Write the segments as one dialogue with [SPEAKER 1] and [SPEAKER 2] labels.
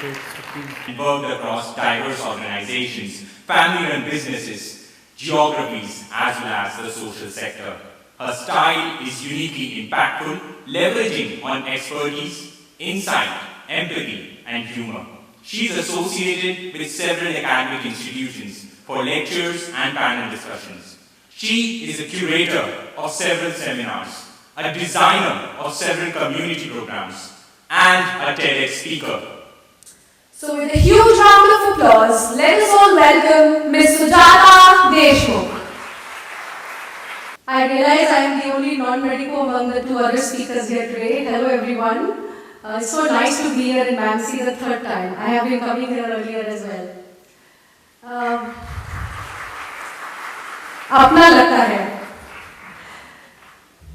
[SPEAKER 1] and worked across diverse organizations, family-run businesses, geographies, as well as the social sector. Her style is uniquely impactful, leveraging on expertise, insight, empathy, and humor. She is associated with several academic institutions for lectures and panel discussions. She is a curator of several seminars, a designer of several community programs, and a TEDx speaker.
[SPEAKER 2] So with a huge round of applause, let us all welcome Ms. Sujata Deshmukh. I realize I am the only non-medico among the two other speakers here today. Hello everyone. It's so nice to be here in Mamsi the third time. I have been coming here earlier as well. Apna lagta hai.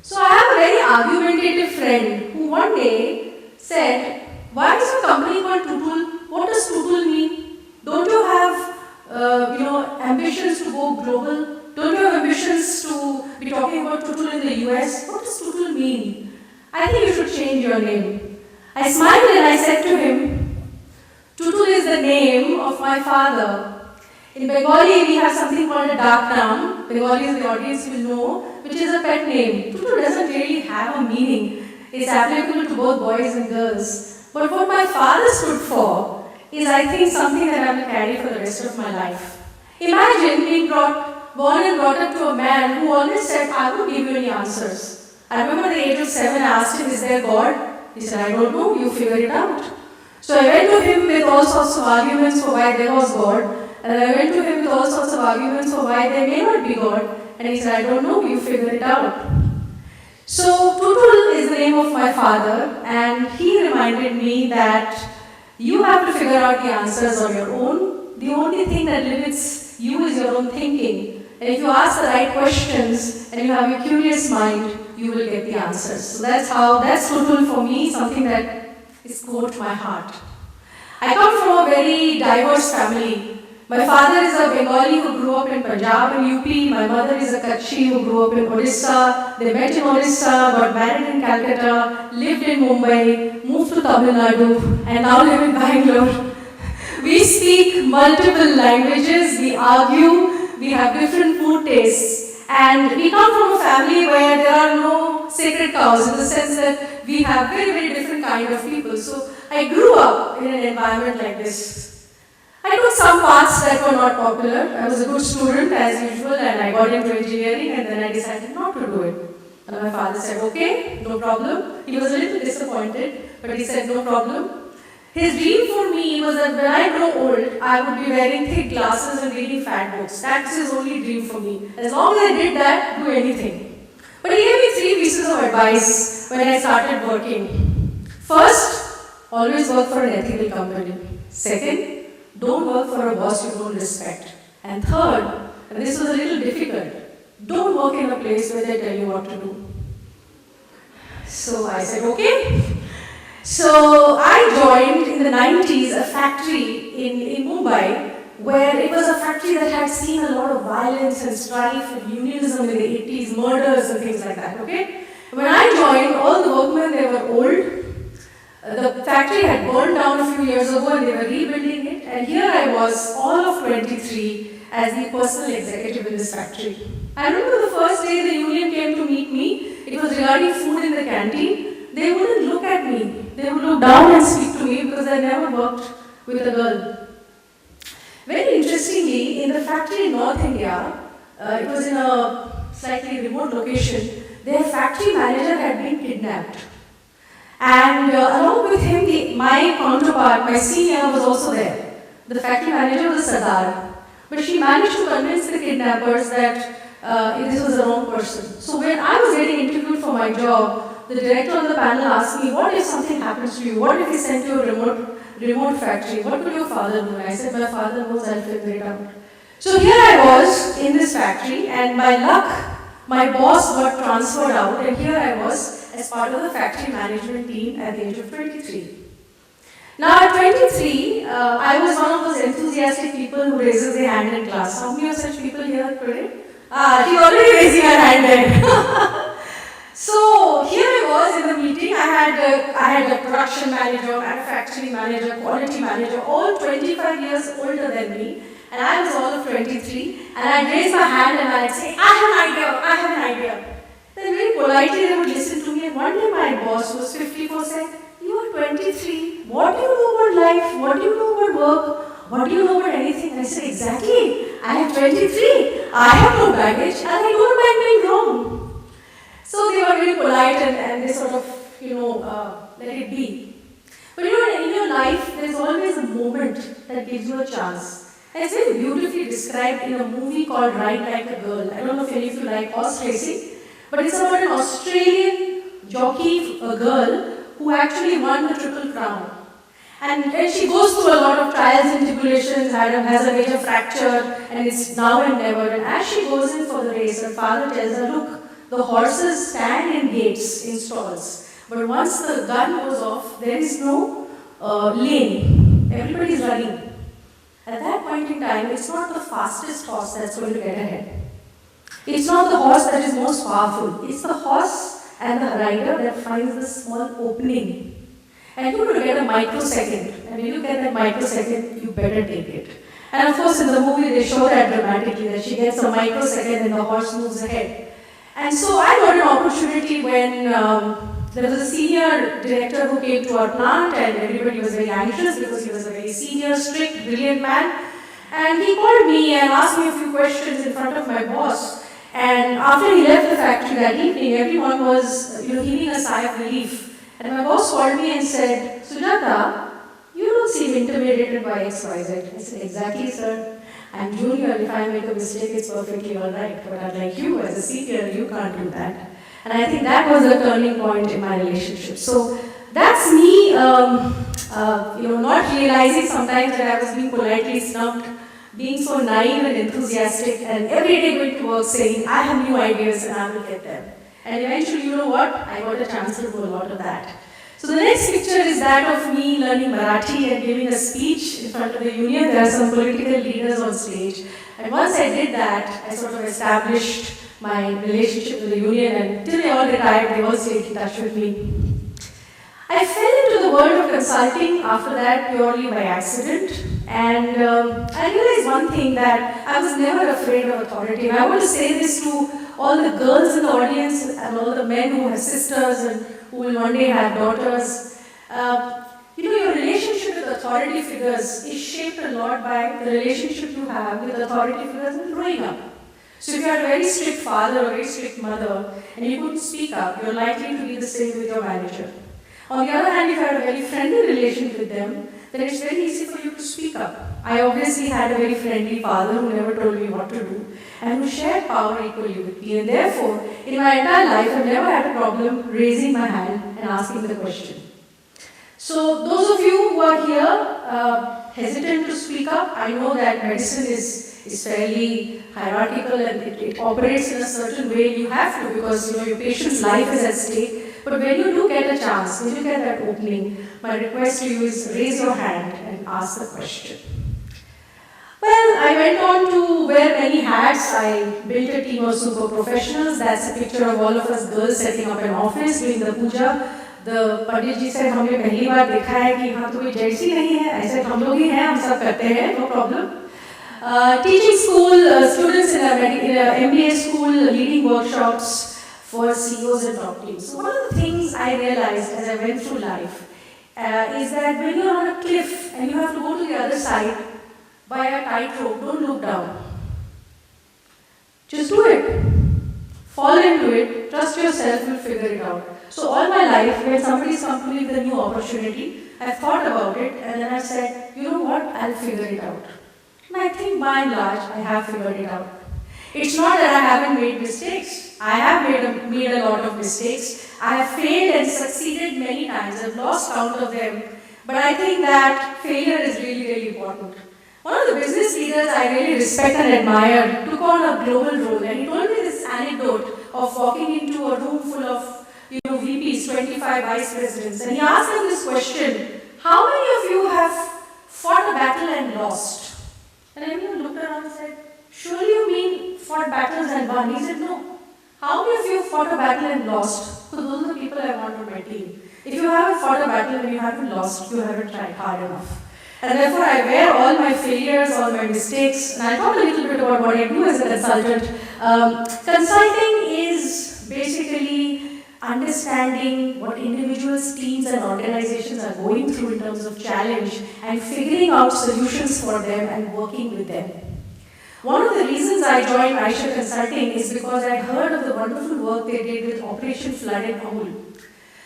[SPEAKER 2] So I have a very argumentative friend who one day said, "Why is your company called Tutul? What does Tutul mean? Don't you have ambitions to go global? Don't you have ambitions to be talking about Tutul in the US? What does Tutul mean? I think you should change your name." I smiled and I said to him, "Tutul is the name of my father. In Bengali, we have something called a dark naam. Bengalis, the audience will know, which is a pet name. Tutul doesn't really have a meaning. It's applicable to both boys and girls. But what my father stood for is, I think, something that I will carry for the rest of my life. Imagine being born and brought up to a man who always said, I won't give you any answers. I remember at the age of 7, I asked him, is there God? He said, I don't know, you figure it out. So I went to him with all sorts of arguments for why there was God. And I went to him with all sorts of arguments for why there may not be God. And he said, I don't know, you figure it out. So Tutul is the name of my father, and he reminded me that you have to figure out the answers on your own. The only thing that limits you is your own thinking. And if you ask the right questions and you have a curious mind, you will get the answers. So that's Tutul for me, something that is close to my heart. I come from a very diverse family. My father is a Bengali who grew up in Punjab and UP. My mother is a Kutchi who grew up in Odisha. They met in Odisha, got married in Calcutta, lived in Mumbai, moved to Tamil Nadu, and now live in Bangalore. We speak multiple languages, we argue, we have different food tastes. And we come from a family where there are no sacred cows, in the sense that we have very, very different kind of people. So I grew up in an environment like this. I took some paths that were not popular. I was a good student as usual, and I got into engineering, and then I decided not to do it. And my father said, okay, no problem. He was a little disappointed, but he said, no problem. His dream for me was that when I grow old, I would be wearing thick glasses and reading fat books. That's his only dream for me. As long as I did that, do anything. But he gave me 3 pieces of advice when I started working. First, always work for an ethical company. Second, don't work for a boss you don't respect. And third, and this was a little difficult, don't work in a place where they tell you what to do. So I said, okay. So I joined in the 90s a factory in Mumbai, where it was a factory that had seen a lot of violence and strife and unionism in the 80s, murders and things like that, okay? When I joined, all the workmen, they were old. The factory had burned down a few years ago and they were rebuilding it. And here I was, all of 23, as the personal executive in this factory. I remember the first day the union came to meet me. It was regarding food in the canteen. They wouldn't look at me. They would look down and speak to me because I never worked with a girl. Very interestingly, in the factory in North India, it was in a slightly remote location, their factory manager had been kidnapped. And along with him, my counterpart, my senior, was also there. The factory manager was a Sardar. But she managed to convince the kidnappers that this was the wrong person. So when I was getting interviewed for my job, the director on the panel asked me, what if something happens to you? What if he sent you a remote factory? What would your father do? And I said, my father knows, I'll figure it out. So here I was in this factory, and by luck, my boss got transferred out, and here I was as part of the factory management team at the age of 23. Now at 23, I was one of those enthusiastic people who raises their hand in class. How many of such people here today? She already raising her hand there. So here I was in the meeting, I had a production manager, manufacturing manager, quality manager, all 25 years older than me, and I was all of 23, and I'd raise my hand and I'd say, I have an idea. Then very politely they would listen to me, and one day my boss, who was 54, said, you are 23, what do you know about life? What do you know about work? What do you know about anything? I said, exactly, I am 23, I have no baggage, and I don't mind being wrong. So they were very polite and they sort of, let it be. But in your life, there's always a moment that gives you a chance. And it's very beautifully described in a movie called Ride Like a Girl. I don't know if any of you like horse racing, but it's about an Australian jockey, a girl, who actually won the Triple Crown. And she goes through a lot of trials and tribulations, has a major fracture, and it's now and never. And as she goes in for the race, her father tells her, look, the horses stand in gates, in stalls. But once the gun goes off, there is no lane. Everybody is running. At that point in time, it's not the fastest horse that's going to get ahead. It's not the horse that is most powerful. It's the horse and the rider that finds the small opening. And you're going to get a microsecond. And when you get that microsecond, you better take it. And of course, in the movie, they show that dramatically, that she gets a microsecond and the horse moves ahead. And so I got an opportunity when there was a senior director who came to our plant, and everybody was very anxious because he was a very senior, strict, brilliant man. And he called me and asked me a few questions in front of my boss. And after he left the factory that evening, everyone was heaving a sigh of relief. And my boss called me and said, Sujata, you don't seem intimidated by XYZ. I said, exactly, sir. I'm junior. If I make a mistake, it's perfectly all right. But unlike you, as a senior, you can't do that. And I think that was a turning point in my relationship. So that's me, not realizing sometimes that I was being politely snubbed, being so naive and enthusiastic, and every day going to work saying, I have new ideas and I will get them. And eventually, you know what? I got a chance to do a lot of that. So the next picture is that of me learning Marathi and giving a speech in front of the union. There are some political leaders on stage. And once I did that, I sort of established my relationship with the union, and till they all retired, they all stayed in touch with me. I fell into the world of consulting after that purely by accident. And I realized one thing, that I was never afraid of authority. And I want to say this to all the girls in the audience and all the men who have sisters and who will one day have daughters. Your relationship with authority figures is shaped a lot by the relationship you have with authority figures in growing up. So if you had a very strict father or a very strict mother and you couldn't speak up, you're likely to be the same with your manager. On the other hand, if you had a very friendly relationship with them, then it's very easy for you to speak up. I obviously had a very friendly father who never told me what to do and who shared power equally with me. And therefore, in my entire life, I've never had a problem raising my hand and asking the question. So those of you who are here hesitant to speak up, I know that medicine is fairly hierarchical and it operates in a certain way. You have to, because your patient's life is at stake. But when you do get a chance, when you get that opening, my request to you is raise your hand and ask the question. Well, I went on to wear many hats. I built a team of super professionals. That's a picture of all of us girls setting up an office doing the puja. The Pandit ji said, हमने पहली बार देखा है कि यहाँ तो कोई जैसी नहीं है. I said, हम लोग ही हैं, हम सब करते हैं, no problem. Teaching school students in a MBA school, leading workshops for CEOs and top teams. So one of the things I realized as I went through life is that when you're on a cliff and you have to go to the other side by a tightrope, don't look down. Just do it. Fall into it. Trust yourself, you'll figure it out. So all my life, when somebody's come to me with a new opportunity, I've thought about it and then I've said, you know what, I'll figure it out. And I think by and large, I have figured it out. It's not that I haven't made mistakes. I have made a lot of mistakes. I have failed and succeeded many times. I've lost count of them. But I think that failure is really, really important. One of the business leaders I really respect and admire took on a global role, and he told me this anecdote of walking into a room full of VPs, 25 vice presidents, and he asked them this question: how many of you have fought a battle and lost? And everyone looked around and said, surely you mean fought battles and won? He said, no. How many of you have fought a battle and lost? So those are the people I want on my team. If you haven't fought a battle and you haven't lost, you haven't tried hard enough. And therefore I wear all my failures, all my mistakes, and I'll talk a little bit about what I do as a consultant. Consulting is basically understanding what individuals, teams and organizations are going through in terms of challenge and figuring out solutions for them and working with them. One of the reasons I joined Aisha Consulting is because I heard of the wonderful work they did with Operation Flood in Amul.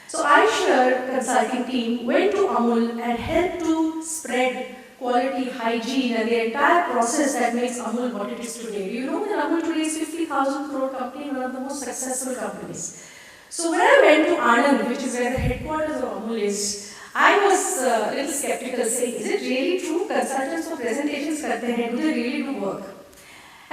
[SPEAKER 2] So Aisha Consulting team went to Amul and helped to spread quality, hygiene and the entire process that makes Amul what it is today. Do you know that Amul today is 50,000 crore company, one of the most successful companies. So when I went to Anand, which is where the headquarters of Amul is, I was a little skeptical, saying, is it really true? Consultants for presentations karte hain, do they really do work?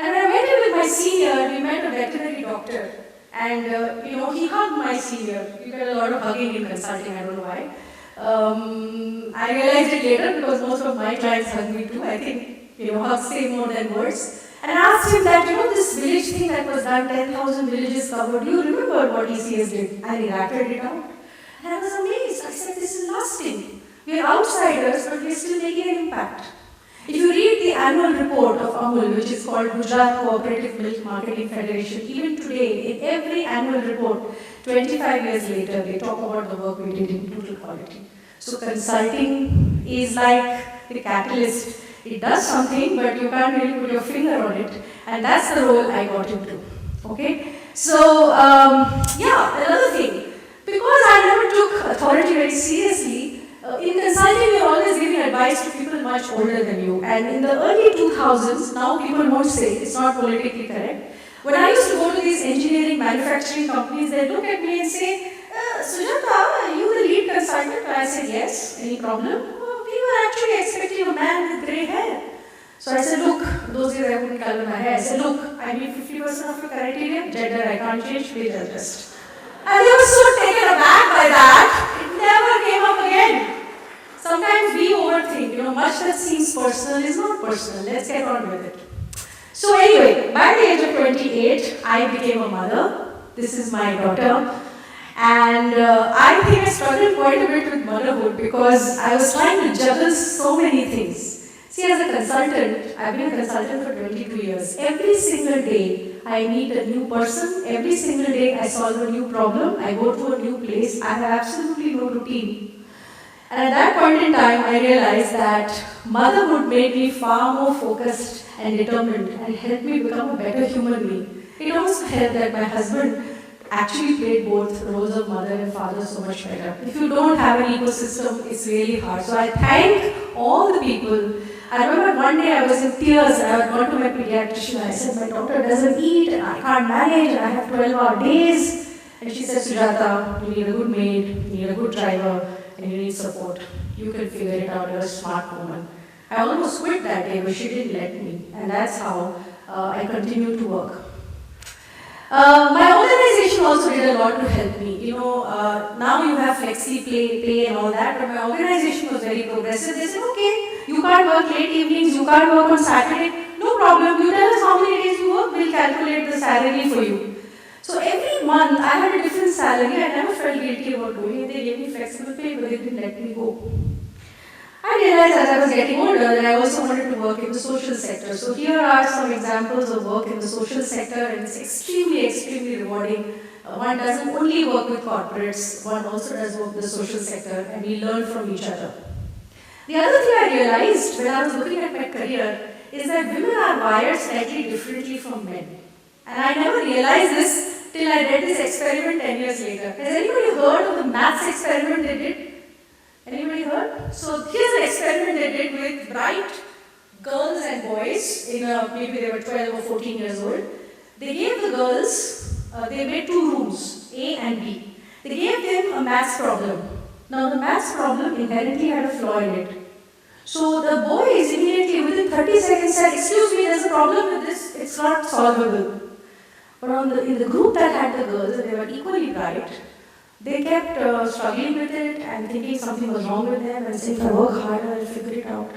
[SPEAKER 2] And when I went in with my senior, we met a veterinary doctor. And, he hugged my senior. You get a lot of hugging in consulting, I don't know why. I realized it later because most of my clients hug me too. I think, hugs say more than words. And I asked him that, this village thing that was done, 10,000 villages covered, do you remember what ECS did? And he rattled it out. And I was amazed. I said, this is lasting. We are outsiders, but we are still making an impact. If you read the annual report of Amul, which is called Gujarat Cooperative Milk Marketing Federation, even today, in every annual report, 25 years later, they talk about the work we did in total quality. So consulting is like the catalyst. It does something, but you can't really put your finger on it. And that's the role I got into. Okay? So, another thing. Because I never took authority very seriously, in consulting, you're always giving advice to people much older than you. And in the early 2000s, now people won't say, it's not politically correct. When I used to go to these engineering manufacturing companies, they'd look at me and say, Sujata, are you the lead consultant? I said, yes. Any problem? We were actually expecting a man with grey hair. So I said, look, those days I wouldn't color my hair. I said, look, I need 50% of your criteria, gender I can't change, please adjust. And they were so taken aback by that, it never came up again. Sometimes we overthink, much that seems personal is not personal. Let's get on with it. So anyway, by the age of 28, I became a mother. This is my daughter. And I think I struggled quite a bit with motherhood because I was trying to juggle so many things. See, as a consultant, I've been a consultant for 22 years. Every single day, I meet a new person. Every single day, I solve a new problem. I go to a new place. I have absolutely no routine. And at that point in time, I realized that motherhood made me far more focused and determined and helped me become a better human being. It also helped that my husband actually played both roles of mother and father so much better. If you don't have an ecosystem, it's really hard. So I thank all the people. I remember one day I was in tears and I had gone to my pediatrician. I said, my daughter doesn't eat and I can't manage and I have 12-hour days. And she said, Sujata, you need a good maid, you need a good driver, and you need support. You can figure it out, you're a smart woman. I almost quit that day, but she didn't let me. And that's how I continued to work. My organization also did a lot to help me. Now you have flexi pay and all that, but my organization was very progressive. They said, okay, you can't work late evenings, you can't work on Saturday, no problem. You tell us how many days you work, we'll calculate the salary for you. So every month I had a different salary. I never felt guilty about doing it. They gave me flexible pay, but they didn't let me go. I realized as I was getting older that I also wanted to work in the social sector. So here are some examples of work in the social sector, and it's extremely, extremely rewarding. One doesn't only work with corporates, one also does work in the social sector, and we learn from each other. The other thing I realized when I was looking at my career is that women are wired slightly differently from men. And I never realized this till I read this experiment 10 years later. Has anybody heard of the maths experiment they did? Anybody heard? So here's an experiment they did with bright girls and boys, maybe they were 12 or 14 years old. They gave the girls, they made two rooms, A and B. They gave them a maths problem. Now the maths problem inherently had a flaw in it. So the boys immediately within 30 seconds said, excuse me, there's a problem with this, it's not solvable. But in the group that had the girls, and they were equally bright, they kept struggling with it and thinking something was wrong with them and saying, if I work harder, I'll figure it out.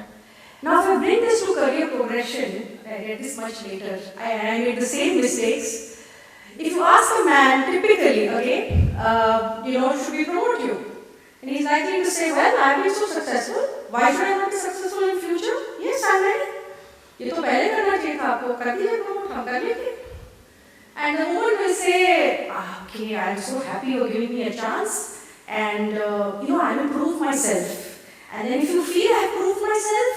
[SPEAKER 2] Now if I bring this to career progression, I read this much later, I made the same mistakes. If you ask a man, typically, okay, should we promote you? And he's likely to say, well, I've been so successful, why should I not be successful in future? Yes, I'm ready. ये तो पहले करना चाहिए था आपको, कर दिया promote, हम कर लेंगे. And the woman will say, okay, I'm so happy you're giving me a chance, and I will prove myself. And then if you feel I've proved myself,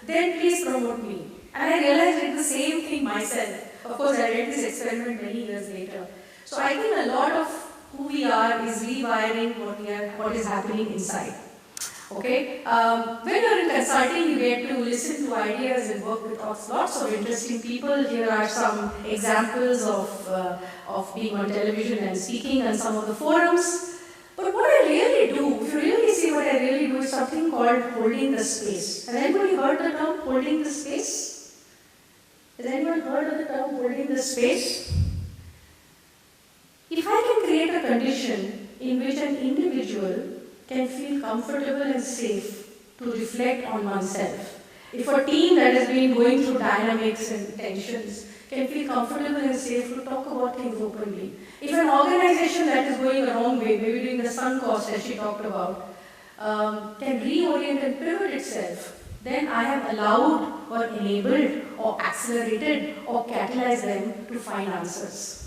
[SPEAKER 2] then please promote me. And I realized I did the same thing myself. Of course, I did this experiment many years later. So I think a lot of who we are is rewiring what is happening inside. Okay? When you're in consulting, you get to listen to ideas and work with lots of interesting people. Here are some examples of being on television and speaking on some of the forums. But what I really do, if you really see what I really do, is something called holding the space. Has anybody heard the term holding the space? Has anyone heard of the term holding the space? If I can create a condition in which an individual can feel comfortable and safe to reflect on oneself. If a team that has been going through dynamics and tensions can feel comfortable and safe to talk about things openly. If an organization that is going the wrong way, maybe doing the sunk cost as she talked about, can reorient and pivot itself, then I have allowed or enabled or accelerated or catalyzed them to find answers.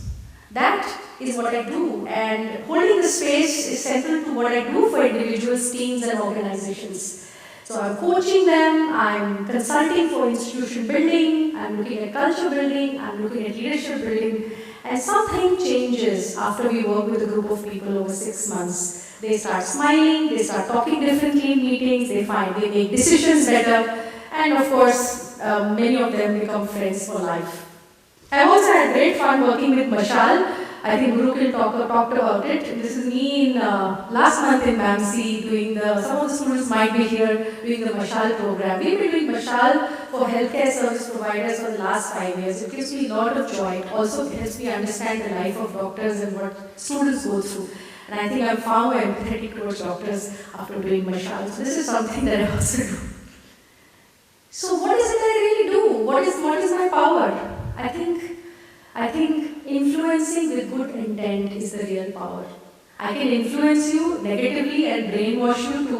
[SPEAKER 2] That is what I do, and holding the space is central to what I do for individuals, teams, and organizations. So I'm coaching them, I'm consulting for institution building, I'm looking at culture building, I'm looking at leadership building, and something changes after we work with a group of people over 6 months. They start smiling, they start talking differently in meetings, they make decisions better, and of course, many of them become friends for life. I've also had great fun working with Mashal. I think Gurukul talked about it. This is me in last month in Bamsi doing some of the students might be here doing the Mashal program. We've been doing Mashal for healthcare service providers for the last 5 years. It gives me a lot of joy. It also helps me understand the life of doctors and what students go through. And I think I'm far more empathetic towards doctors after doing Mashal. So this is something that I also do. So what is it I really do? What is my power? I think influencing with good intent is the real power. I can influence you negatively and brainwash you to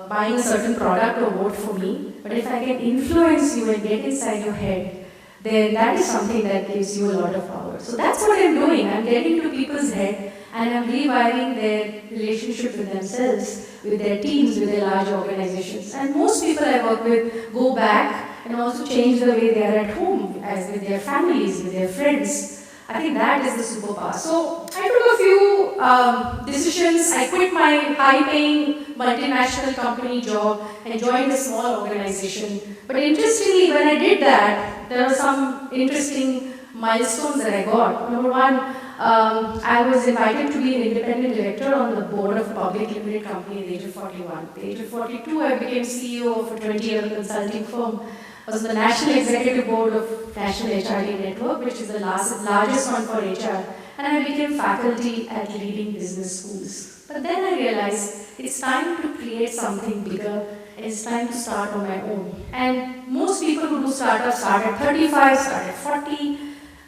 [SPEAKER 2] buying a certain product or vote for me. But if I can influence you and get inside your head, then that is something that gives you a lot of power. So that's what I'm doing. I'm getting to people's head and I'm rewiring their relationship with themselves, with their teams, with their large organizations. And most people I work with go back and also change the way they are at home, as with their families, with their friends. I think that is the superpower. So I took a few decisions. I quit my high-paying multinational company job and joined a small organization. But interestingly, when I did that, there were some interesting milestones that I got. Number one, I was invited to be an independent director on the board of a public limited company at the age of 41. At the age of 42, I became CEO of a 20-year consulting firm. I was on the National Executive Board of National HRD Network, which is the largest one for HR, and I became faculty at leading business schools. But then I realized it's time to create something bigger, and it's time to start on my own. And most people who do startups start at 35, start at 40.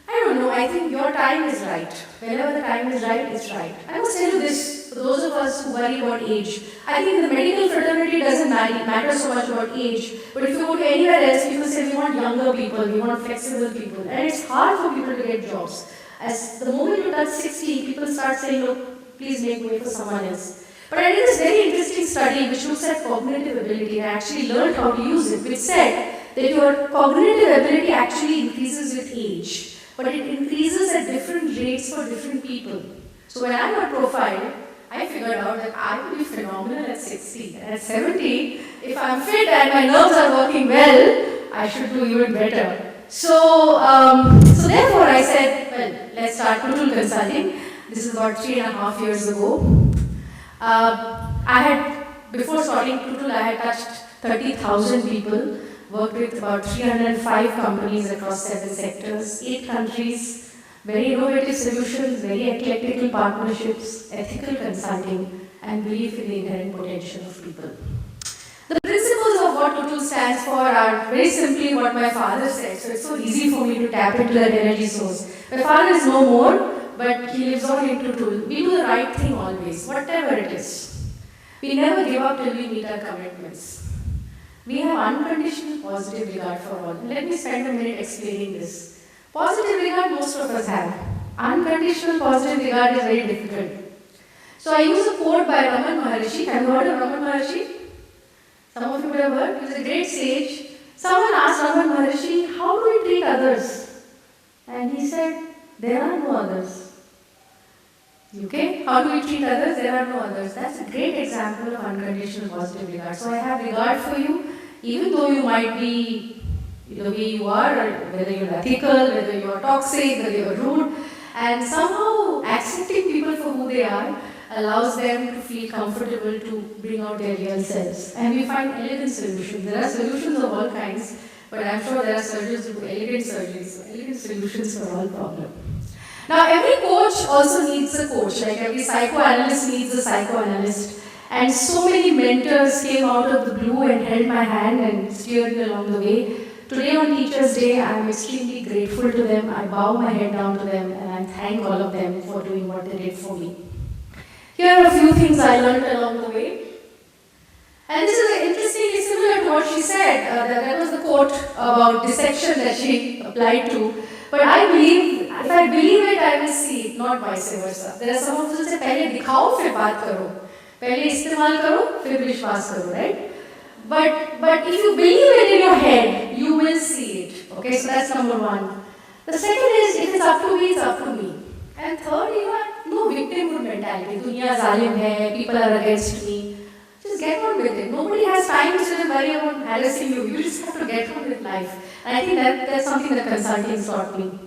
[SPEAKER 2] I don't know, I think your time is right. Whenever the time is right, it's right. I must tell you this, for those of us who worry about age, I think the medical fraternity doesn't matter so much about age, but if you go to anywhere else, people say we want younger people, we want flexible people, and it's hard for people to get jobs. As the moment you touch 60, people start saying, look, please make way for someone else. But I did this very interesting study which looks at cognitive ability, and I actually learned how to use it, which said that your cognitive ability actually increases with age. But it increases at different rates for different people. So when I got profiled, I figured out that I would be phenomenal at 60. And at 70, if I'm fit and my nerves are working well, I should do even better. So therefore I said, well, let's start Tutul Consulting. This is about 3.5 years ago. Before starting Tutul, I had touched 30,000 people. Worked with about 305 companies across 7 sectors, 8 countries, very innovative solutions, very eclectical partnerships, ethical consulting, and belief in the inherent potential of people. The principles of what TUTUL stands for are very simply what my father said. So it's so easy for me to tap into that energy source. My father is no more, but he lives on in TUTUL. We do the right thing always, whatever it is. We never give up till we meet our commitments. We have unconditional positive regard for all. Let me spend a minute explaining this. Positive regard, most of us have. Unconditional positive regard is very difficult. So I use a quote by Raman Maharshi. Have you heard of Raman Maharshi? Some of you would have heard. He was a great sage. Someone asked Raman Maharshi, how do we treat others? And he said, there are no others. Okay? How do we treat others? There are no others. That's a great example of unconditional positive regard. So I have regard for you, even though you might be the way you are, or whether you're ethical, whether you're toxic, whether you're rude, and somehow accepting people for who they are allows them to feel comfortable to bring out their real selves. And we find elegant solutions. There are solutions of all kinds, but I'm sure there are surgeons who do elegant surgeries, so elegant solutions for all problems. Now, every coach also needs a coach, like every psychoanalyst needs a psychoanalyst. And so many mentors came out of the blue and held my hand and steered me along the way. Today on Teachers' Day, I am extremely grateful to them. I bow my head down to them and I thank all of them for doing what they did for me. Here are a few things I learned along the way. And this is interestingly similar to what she said. That was the quote about dissection that she applied to. But I believe, if I believe it, I will see it, not vice versa. There are some of us who say, पहले दिखाओ फिर बात करो, पहले इस्तेमाल करो फिर विश्वास करो, right? But if you believe it in your head, you will see it. Okay, so that's number one. The second is, if it's up to me, it's up to me. And third, no victimhood mentality. Dunya zalim hai, people are against me. Just get on with it. Nobody has time to sit and worry about harassing you. You just have to get on with life. And I think that's something that consulting taught me.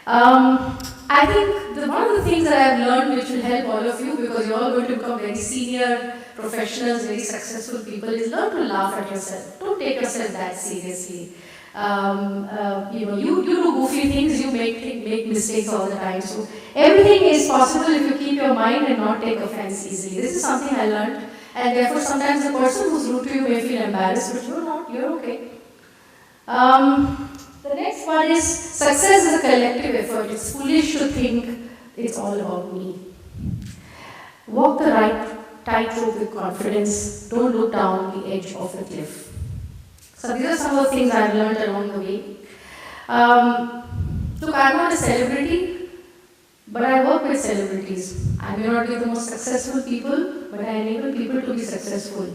[SPEAKER 2] I think one of the things that I have learned which will help all of you, because you're all going to become very senior professionals, very successful people, is learn to laugh at yourself. Don't take yourself that seriously. You do goofy things, you make mistakes all the time. So everything is possible if you keep your mind and not take offense easily. This is something I learned, and therefore sometimes the person who's rude to you may feel embarrassed, but you're not. You're okay. The next one is success is a collective effort. It's foolish to think it's all about me. Walk the right tightrope with confidence. Don't look down the edge of the cliff. So these are some of the things I've learned along the way. Look, I'm not a celebrity, but I work with celebrities. I may not be the most successful people, but I enable people to be successful.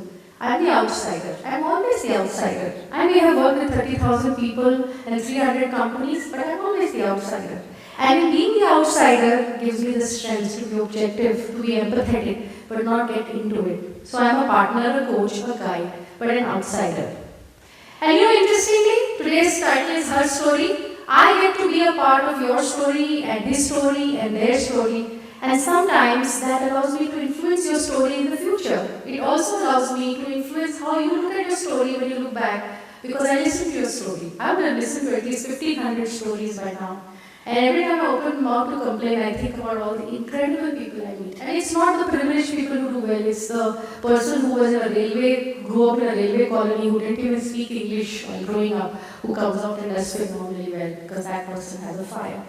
[SPEAKER 2] I'm the outsider. I'm always the outsider. I may have worked with 30,000 people and 300 companies, but I'm always the outsider. And in being the outsider gives me the strength to be objective, to be empathetic, but not get into it. So I'm a partner, a coach, a guide, but an outsider. And interestingly, today's title is Her Story. I get to be a part of your story and his story and their story. And sometimes that allows me to influence your story in the future. It also allows me to influence how you look at your story when you look back, because I listen to your story. I would have listened to at least 1,500 stories by now. And every time I open my mouth to complain, I think about all the incredible people I meet. And it's not the privileged people who do well, it's the person who was in a railway, grew up in a railway colony, who didn't even speak English while growing up, who comes out and does phenomenally well, because that person has a fire.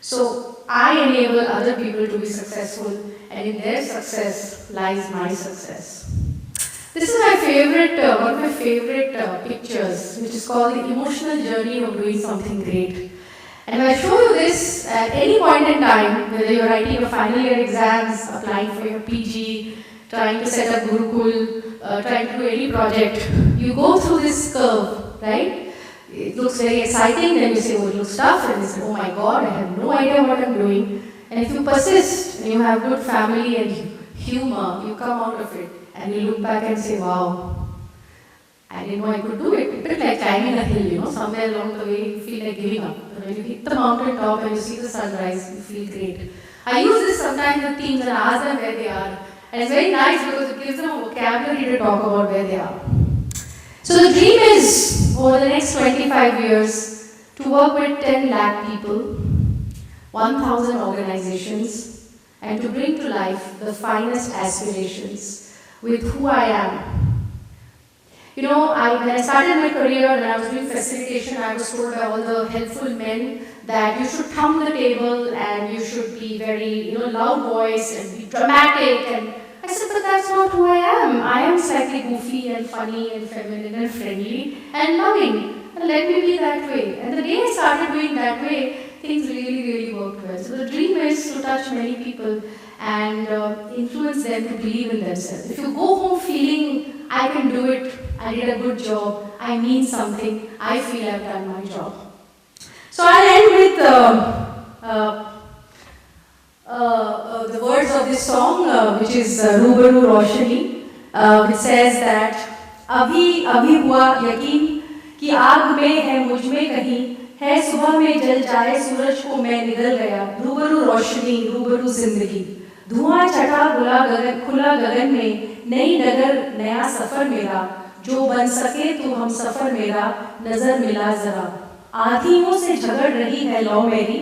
[SPEAKER 2] So I enable other people to be successful, and in their success lies my success. This is my favorite, one of my favorite pictures, which is called the emotional journey of doing something great. And if I show you this at any point in time, whether you're writing your final year exams, applying for your PG, trying to set up Gurukul, trying to do any project, you go through this curve, right? It looks very exciting, then you say, oh, it looks tough, and you say, oh my God, I have no idea what I'm doing. And if you persist, and you have good family and humor, you come out of it, and you look back and say, wow, I didn't know I could do it. A bit like climbing a hill, somewhere along the way you feel like giving up. But when you hit the mountain top and you see the sunrise, you feel great. I use this sometimes with teams and ask them where they are. And it's very nice because it gives them a vocabulary to talk about where they are. So the dream is, over the next 25 years, to work with 10 lakh people, 1,000 organizations, and to bring to life the finest aspirations with who I am. When I started my career, when I was doing facilitation, I was told by all the helpful men that you should thumb the table and you should be very, loud voice and be dramatic. And I said, but that's not who I am. I am slightly goofy and funny and feminine and friendly and loving. And let me be that way. And the day I started doing that way, things really, really worked well. So the dream is to touch many people and influence them to believe in themselves. If you go home feeling, I can do it, I did a good job, I mean something, I feel I've done my job. So I'll end with the words of this song, which is Rubaru Roshani, which says that Abhi abhi hua yakin कि आग में है मुझ में कहीं है सुबह में जल जाए सूरज को मैं निगल गया रूबरू रोशनी रूबरू जिंदगी धुआं छटा खुला गगन में नई डगर नया सफर मेरा जो बन सके तो हम सफर मेरा नजर मिला जरा आंधियों से झगड़ रही है लौ मेरी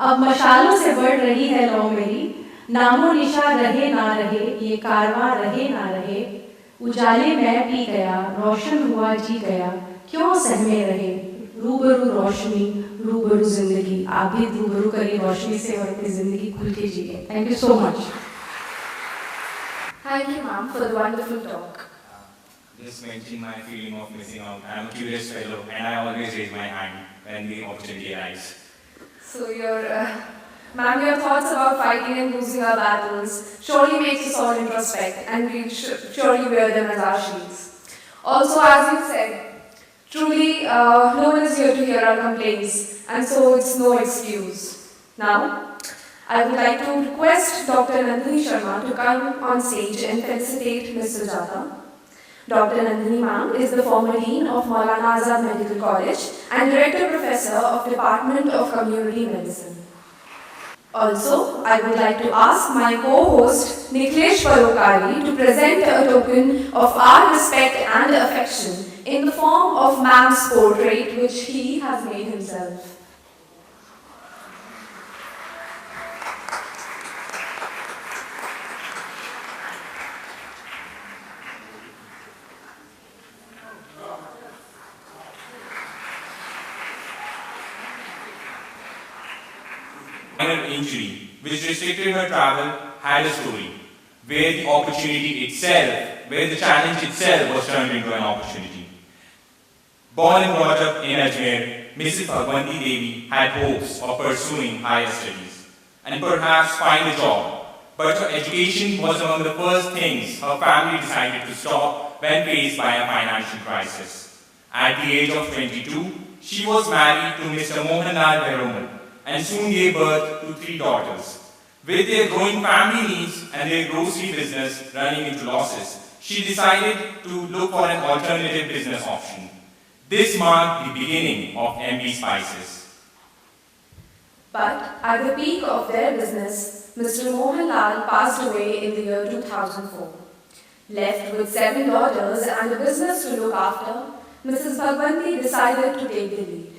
[SPEAKER 2] अब मशालों से बढ़ रही है लौ मेरी नामो निशा रहे ना रहे ये कारवां रहे ना रहे उजाले मैं पी गया रोशन हुआ जी गया क्यों सहमे रहे रूबरू रोशनी रूबरू जिंदगी आप भी रूबरू करिए रोशनी से और अपनी जिंदगी खुल के जिए thank you so much
[SPEAKER 3] Thank you, ma'am, for the wonderful talk.
[SPEAKER 1] Just mentioning my feeling of missing out. I'm a curious fellow and I always raise my hand when the opportunity arises.
[SPEAKER 3] So ma'am, your thoughts about fighting and losing our battles surely makes us all introspect and we surely wear them as our shields. Also, as you said, truly, no one is here to hear our complaints, and so it's no excuse. Now, I would like to request Dr. Nandini Sharma to come on stage and felicitate Ms. Sujata. Dr. Nandini ma'am is the former Dean of Maulana Azad Medical College and Director Professor of Department of Community Medicine. Also, I would like to ask my co-host Niklesh Parokari to present a token of our respect and affection in the form of ma'am's portrait which he has made himself.
[SPEAKER 1] Minor injury, which restricted her travel, had a story, where the opportunity itself, where the challenge itself was turned into an opportunity. Born and brought up in Ajmer, Mrs. Bhagwanti Devi had hopes of pursuing higher studies and perhaps find a job, but her education was among the first things her family decided to stop when faced by a financial crisis. At the age of 22, she was married to Mr. Mohanlal Veroman and soon gave birth to 3 daughters. With their growing family needs and their grocery business running into losses, she decided to look for an alternative business option. This marked the beginning of MB Spices.
[SPEAKER 3] But at the peak of their business, Mr. Mohanlal passed away in the year 2004. Left with 7 daughters and a business to look after, Mrs. Bhagwanti decided to take the lead.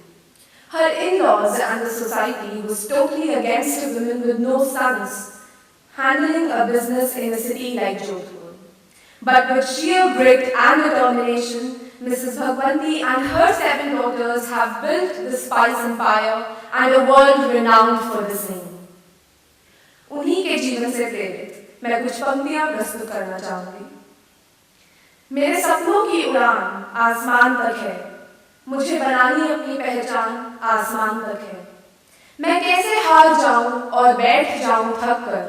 [SPEAKER 3] Her in-laws and the society was totally against a woman with no sons handling a business in a city like Jodhpur. But with sheer grit and determination, Mrs. Bhagwanti and her 7 daughters have built the spice empire and a world renowned for the same. उन्हीं के जीवन से प्रेरित मैं कुछ पंक्तियां प्रस्तुत करना चाहूंगी। मेरे सपनों की उड़ान आसमान तक है, मुझे बनानी अपनी पहचान आसमान तक है। मैं कैसे हार जाऊं और बैठ जाऊं थक कर,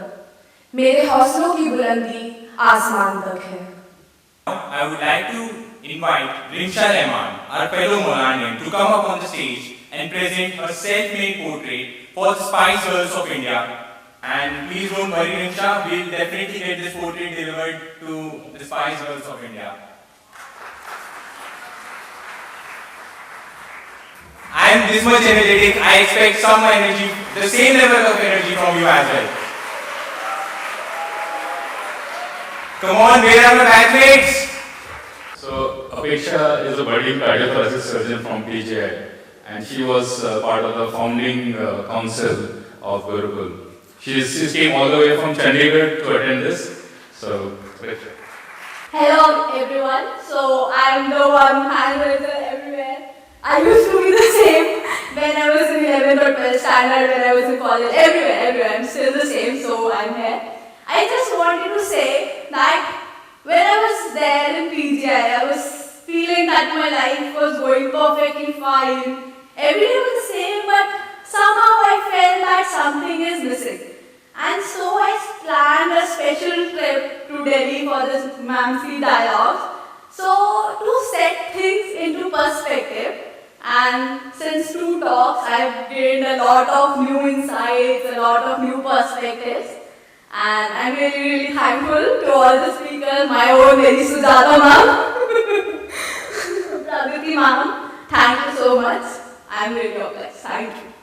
[SPEAKER 3] मेरे हौसलों की बुलंदी आसमान तक है।
[SPEAKER 1] I would like to invite Rimsha Rahman, our fellow Molanian, to come up on the stage and present her self-made portrait for the Spice Girls of India. And please don't worry, Rimsha, we'll definitely get this portrait delivered to the Spice Girls of India. I am this much energetic, I expect some energy, the same level of energy from you as well. Come on, where are my batchmates?
[SPEAKER 4] So, Apeksha is a budding cardiothoracic surgeon from PGI, and she was part of the founding council of Gurukul. She came all the way from Chandigarh to attend this. So, Apeksha.
[SPEAKER 5] Hello everyone. So I am the one hand raiser everywhere. I used to be the same when I was in 11th or 12th standard, when I was in college, everywhere. I'm still the same, so I'm here. I just wanted to say that when I was there in PGI, I was feeling that my life was going perfectly fine. Every day was the same, but somehow I felt that something is missing. And so I planned a special trip to Delhi for this Mamsi dialogues. So to set things into perspective, and since two talks, I've gained a lot of new insights, a lot of new perspectives. And I'm really, really thankful to all the speakers, my own Lady Sujata ma'am, Pragati ma'am. Thank you so much. I'm really blessed. Thank you.